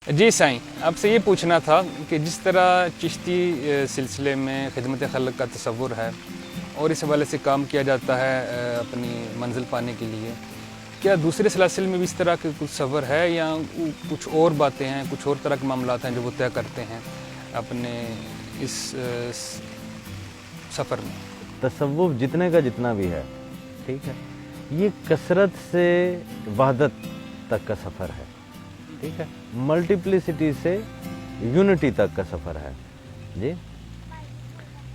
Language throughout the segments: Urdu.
جی سائیں، آپ سے یہ پوچھنا تھا کہ جس طرح چشتی سلسلے میں خدمت خلق کا تصور ہے اور اس حوالے سے کام کیا جاتا ہے اپنی منزل پانے کے لیے، کیا دوسرے سلاسل میں بھی اس طرح کے کچھ تصور ہے یا کچھ اور باتیں ہیں، کچھ اور طرح کے معاملات ہیں جو وہ طے کرتے ہیں اپنے اس سفر میں؟ تصوف جتنے کا جتنا بھی ہے، ٹھیک ہے، یہ کثرت سے وحدت تک کا سفر ہے، ٹھیک ہے، ملٹیپلیسٹی سے یونٹی تک کا سفر ہے جی۔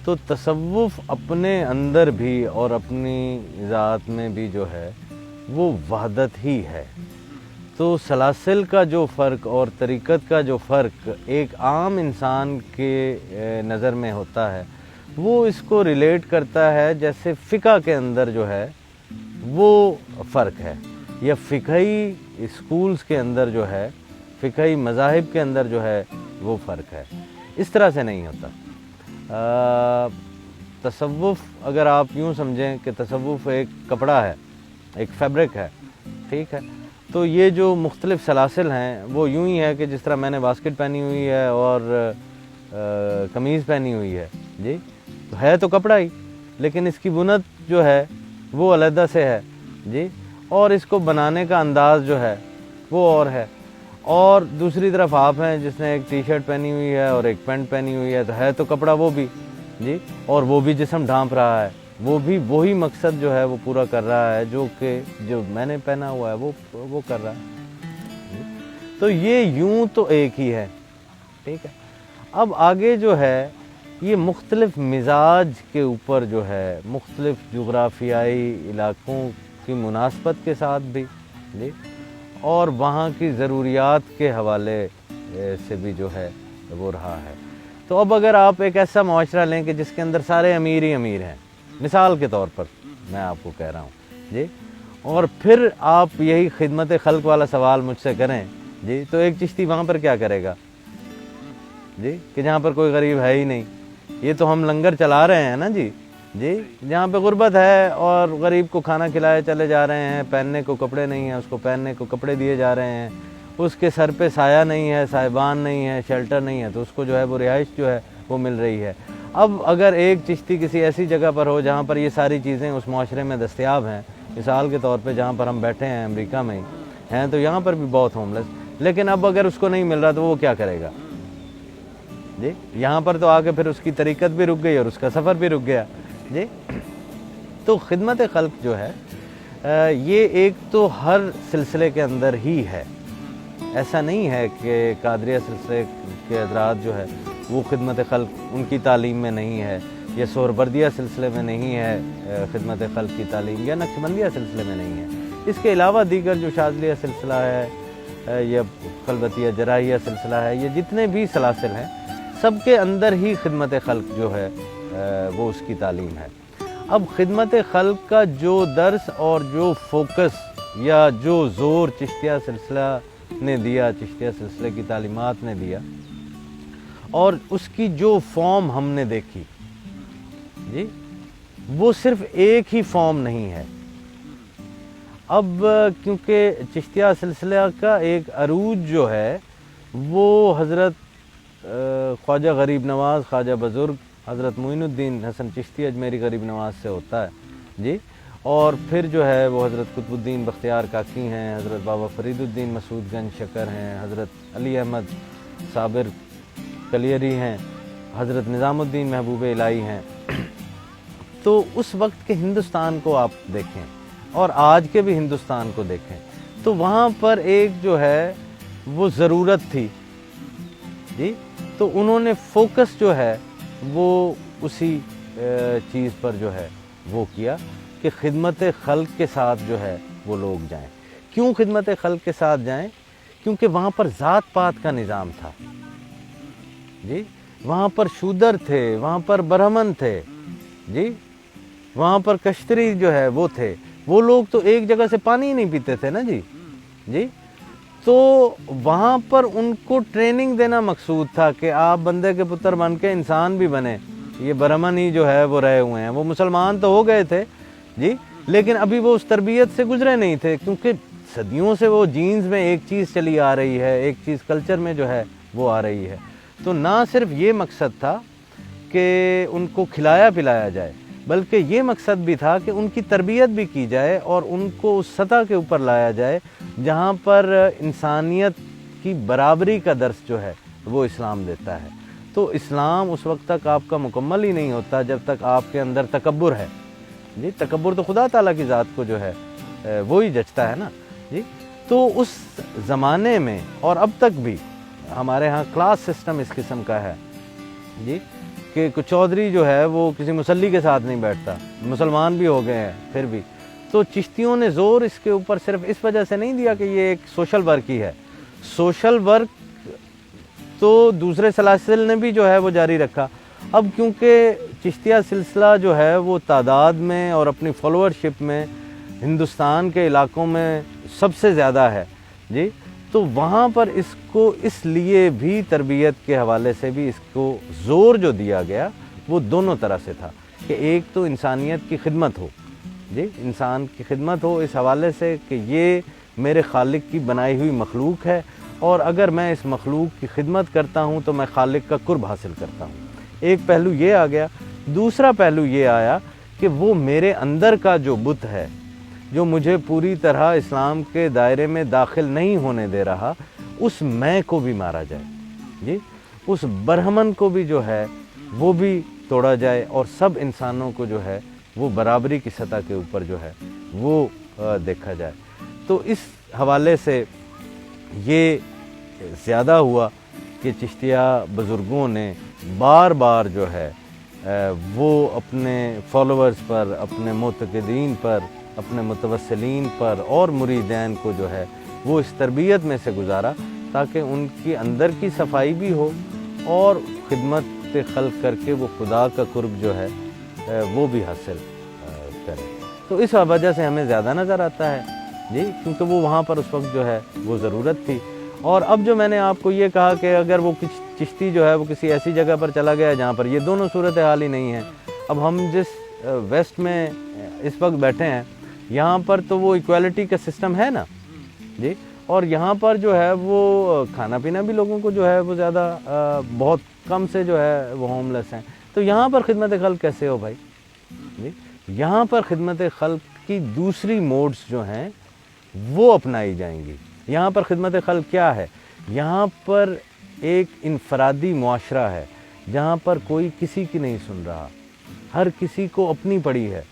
تو تصوف اپنے اندر بھی اور اپنی ذات میں بھی جو ہے وہ وحدت ہی ہے۔ تو سلاسل کا جو فرق اور طریقت کا جو فرق ایک عام انسان کے نظر میں ہوتا ہے، وہ اس کو ریلیٹ کرتا ہے جیسے فقہ کے اندر جو ہے وہ فرق ہے، یا فقہی اسکولز کے اندر جو ہے، فقہی مذاہب کے اندر جو ہے وہ فرق ہے۔ اس طرح سے نہیں ہوتا۔ تصوف اگر آپ یوں سمجھیں کہ تصوف ایک کپڑا ہے، ایک فیبرک ہے، ٹھیک ہے، تو یہ جو مختلف سلاسل ہیں وہ یوں ہی ہے کہ جس طرح میں نے باسکٹ پہنی ہوئی ہے اور قمیض پہنی ہوئی ہے جی، تو ہے تو کپڑا ہی، لیکن اس کی بنت جو ہے وہ علیحدہ سے ہے جی، اور اس کو بنانے کا انداز جو ہے وہ اور ہے۔ اور دوسری طرف آپ ہیں جس نے ایک ٹی شرٹ پہنی ہوئی ہے اور ایک پینٹ پہنی ہوئی ہے، تو ہے تو کپڑا وہ بھی جی، اور وہ بھی جسم ڈھانپ رہا ہے، وہ بھی وہی مقصد جو ہے وہ پورا کر رہا ہے جو کہ جو میں نے پہنا ہوا ہے وہ کر رہا ہے۔ تو یہ یوں تو ایک ہی ہے، ٹھیک ہے۔ اب آگے جو ہے یہ مختلف مزاج کے اوپر جو ہے، مختلف جغرافیائی علاقوں کی مناسبت کے ساتھ بھی جی، اور وہاں کی ضروریات کے حوالے سے بھی جو ہے وہ رہا ہے۔ تو اب اگر آپ ایک ایسا معاشرہ لیں کہ جس کے اندر سارے امیر ہی امیر ہیں، مثال کے طور پر میں آپ کو کہہ رہا ہوں جی، اور پھر آپ یہی خدمت خلق والا سوال مجھ سے کریں جی، تو ایک چشتی وہاں پر کیا کرے گا جی، کہ جہاں پر کوئی غریب ہے ہی نہیں؟ یہ تو ہم لنگر چلا رہے ہیں نا جی، جہاں پہ غربت ہے اور غریب کو کھانا کھلائے چلے جا رہے ہیں، پہننے کو کپڑے نہیں ہیں اس کو پہننے کو کپڑے دیے جا رہے ہیں، اس کے سر پہ سایہ نہیں ہے، سائبان نہیں ہے، شیلٹر نہیں ہے، تو اس کو جو ہے وہ رہائش جو ہے وہ مل رہی ہے۔ اب اگر ایک چشتی کسی ایسی جگہ پر ہو جہاں پر یہ ساری چیزیں اس معاشرے میں دستیاب ہیں، مثال کے طور پہ جہاں پر ہم بیٹھے ہیں امریکہ میں ہی ہیں، تو یہاں پر بھی بہت ہوم لیس، لیکن اب اگر اس کو نہیں مل رہا تو وہ کیا کرے گا جی؟ یہاں پر تو آگے پھر اس کی طریقت بھی رک گئی اور اس کا سفر بھی رک گیا جی۔ تو خدمت خلق جو ہے یہ ایک تو ہر سلسلے کے اندر ہی ہے، ایسا نہیں ہے کہ قادریہ سلسلے کے حضرات جو ہے وہ خدمت خلق ان کی تعلیم میں نہیں ہے، یا سہروردیہ سلسلے میں نہیں ہے خدمت خلق کی تعلیم، یا نقشبندیہ سلسلے میں نہیں ہے۔ اس کے علاوہ دیگر جو شاذلیہ سلسلہ ہے یا خلوتیہ جراحیہ سلسلہ ہے، یہ جتنے بھی سلاسل ہیں سب کے اندر ہی خدمت خلق جو ہے وہ اس کی تعلیم ہے۔ اب خدمت خلق کا جو درس اور جو فوکس یا جو زور چشتیہ سلسلہ نے دیا، چشتیہ سلسلے کی تعلیمات نے دیا، اور اس کی جو فارم ہم نے دیکھی جی، وہ صرف ایک ہی فارم نہیں ہے۔ اب کیونکہ چشتیہ سلسلہ کا ایک عروج جو ہے وہ حضرت خواجہ غریب نواز، خواجہ بزرگ حضرت معین الدین حسن چشتی اجمیری غریب نواز سے ہوتا ہے جی، اور پھر جو ہے وہ حضرت قطب الدین بختیار کاکی ہیں، حضرت بابا فرید الدین مسعود گنج شکر ہیں، حضرت علی احمد صابر کلیری ہیں، حضرت نظام الدین محبوب الہی ہیں۔ تو اس وقت کے ہندوستان کو آپ دیکھیں اور آج کے بھی ہندوستان کو دیکھیں، تو وہاں پر ایک جو ہے وہ ضرورت تھی جی، تو انہوں نے فوکس جو ہے وہ اسی چیز پر جو ہے وہ کیا کہ خدمت خلق کے ساتھ جو ہے وہ لوگ جائیں۔ کیوں خدمت خلق کے ساتھ جائیں؟ کیونکہ وہاں پر ذات پات کا نظام تھا جی، وہاں پر شودر تھے، وہاں پر برہمن تھے جی، وہاں پر کشتری جو ہے وہ تھے، وہ لوگ تو ایک جگہ سے پانی ہی نہیں پیتے تھے نا جی، تو وہاں پر ان کو ٹریننگ دینا مقصود تھا کہ آپ بندے کے پتر بن کے انسان بھی بنے۔ یہ برہمن ہی جو ہے وہ رہے ہوئے ہیں، وہ مسلمان تو ہو گئے تھے جی، لیکن ابھی وہ اس تربیت سے گزرے نہیں تھے، کیونکہ صدیوں سے وہ جینز میں ایک چیز چلی آ رہی ہے، ایک چیز کلچر میں جو ہے وہ آ رہی ہے، تو نہ صرف یہ مقصد تھا کہ ان کو کھلایا پلایا جائے، بلکہ یہ مقصد بھی تھا کہ ان کی تربیت بھی کی جائے اور ان کو اس سطح کے اوپر لایا جائے جہاں پر انسانیت کی برابری کا درس جو ہے وہ اسلام دیتا ہے۔ تو اسلام اس وقت تک آپ کا مکمل ہی نہیں ہوتا جب تک آپ کے اندر تکبر ہے۔ جی تکبر تو خدا تعالیٰ کی ذات کو جو ہے وہی جچتا ہے نا جی۔ تو اس زمانے میں اور اب تک بھی ہمارے ہاں کلاس سسٹم اس قسم کا ہے جی کہ چودھری جو ہے وہ کسی مسلی کے ساتھ نہیں بیٹھتا، مسلمان بھی ہو گئے ہیں پھر بھی۔ تو چشتیوں نے زور اس کے اوپر صرف اس وجہ سے نہیں دیا کہ یہ ایک سوشل ورک ہی ہے، سوشل ورک تو دوسرے سلاسل نے بھی جو ہے وہ جاری رکھا۔ اب کیونکہ چشتیہ سلسلہ جو ہے وہ تعداد میں اور اپنی فالوورشپ میں ہندوستان کے علاقوں میں سب سے زیادہ ہے جی، تو وہاں پر اس کو اس لیے بھی تربیت کے حوالے سے بھی اس کو زور جو دیا گیا وہ دونوں طرح سے تھا کہ ایک تو انسانیت کی خدمت ہو جی، انسان کی خدمت ہو اس حوالے سے کہ یہ میرے خالق کی بنائی ہوئی مخلوق ہے، اور اگر میں اس مخلوق کی خدمت کرتا ہوں تو میں خالق کا قرب حاصل کرتا ہوں۔ ایک پہلو یہ آ گیا، دوسرا پہلو یہ آیا کہ وہ میرے اندر کا جو بت ہے جو مجھے پوری طرح اسلام کے دائرے میں داخل نہیں ہونے دے رہا، اس میں کو بھی مارا جائے جی، اس برہمن کو بھی جو ہے وہ بھی توڑا جائے اور سب انسانوں کو جو ہے وہ برابری کی سطح کے اوپر جو ہے وہ دیکھا جائے۔ تو اس حوالے سے یہ زیادہ ہوا کہ چشتیہ بزرگوں نے بار بار جو ہے وہ اپنے فالوورز پر، اپنے معتقدین پر، اپنے متوسلین پر اور مریدین کو جو ہے وہ اس تربیت میں سے گزارا تاکہ ان کی اندر کی صفائی بھی ہو اور خدمت خلق کر کے وہ خدا کا قرب جو ہے وہ بھی حاصل کرے۔ تو اس وجہ سے ہمیں زیادہ نظر آتا ہے جی، کیونکہ وہ وہاں پر اس وقت جو ہے وہ ضرورت تھی۔ اور اب جو میں نے آپ کو یہ کہا کہ اگر وہ چشتی جو ہے وہ کسی ایسی جگہ پر چلا گیا جہاں پر یہ دونوں صورتحال ہی نہیں ہیں، اب ہم جس ویسٹ میں اس وقت بیٹھے ہیں یہاں پر تو وہ ایکویلٹی کا سسٹم ہے نا جی، اور یہاں پر جو ہے وہ کھانا پینا بھی لوگوں کو جو ہے وہ زیادہ بہت کم سے جو ہے وہ ہوم لیس ہیں، تو یہاں پر خدمت خلق کیسے ہو بھائی جی؟ یہاں پر خدمت خلق کی دوسری موڈز جو ہیں وہ اپنائی جائیں گی۔ یہاں پر خدمت خلق کیا ہے؟ یہاں پر ایک انفرادی معاشرہ ہے جہاں پر کوئی کسی کی نہیں سن رہا، ہر کسی کو اپنی پڑی ہے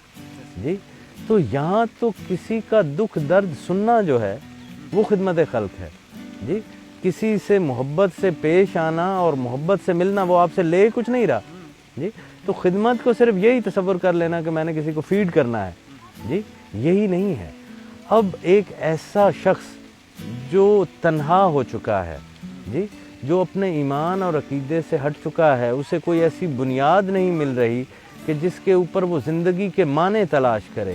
جی، تو یہاں تو کسی کا دکھ درد سننا جو ہے وہ خدمت خلق ہے جی۔ کسی سے محبت سے پیش آنا اور محبت سے ملنا، وہ آپ سے لے کچھ نہیں رہا جی، تو خدمت کو صرف یہی تصور کر لینا کہ میں نے کسی کو فیڈ کرنا ہے جی، یہی نہیں ہے۔ اب ایک ایسا شخص جو تنہا ہو چکا ہے جی، جو اپنے ایمان اور عقیدے سے ہٹ چکا ہے، اسے کوئی ایسی بنیاد نہیں مل رہی کہ جس کے اوپر وہ زندگی کے معنی تلاش کرے،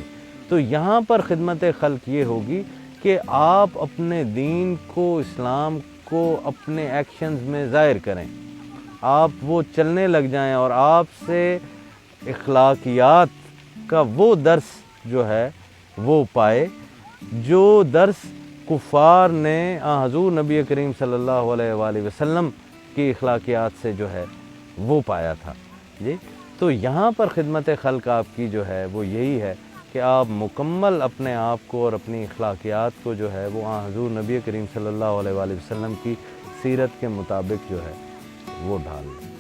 تو یہاں پر خدمت خلق یہ ہوگی کہ آپ اپنے دین کو، اسلام کو اپنے ایکشنز میں ظاہر کریں، آپ وہ چلنے لگ جائیں اور آپ سے اخلاقیات کا وہ درس جو ہے وہ پائے جو درس کفار نے حضور نبی کریم صلی اللہ علیہ وآلہ وسلم کی اخلاقیات سے جو ہے وہ پایا تھا جی۔ تو یہاں پر خدمت خلق آپ کی جو ہے وہ یہی ہے کہ آپ مکمل اپنے آپ کو اور اپنی اخلاقیات کو جو ہے وہ حضور نبی کریم صلی اللہ علیہ وآلہ وسلم کی سیرت کے مطابق جو ہے وہ ڈھال لیں۔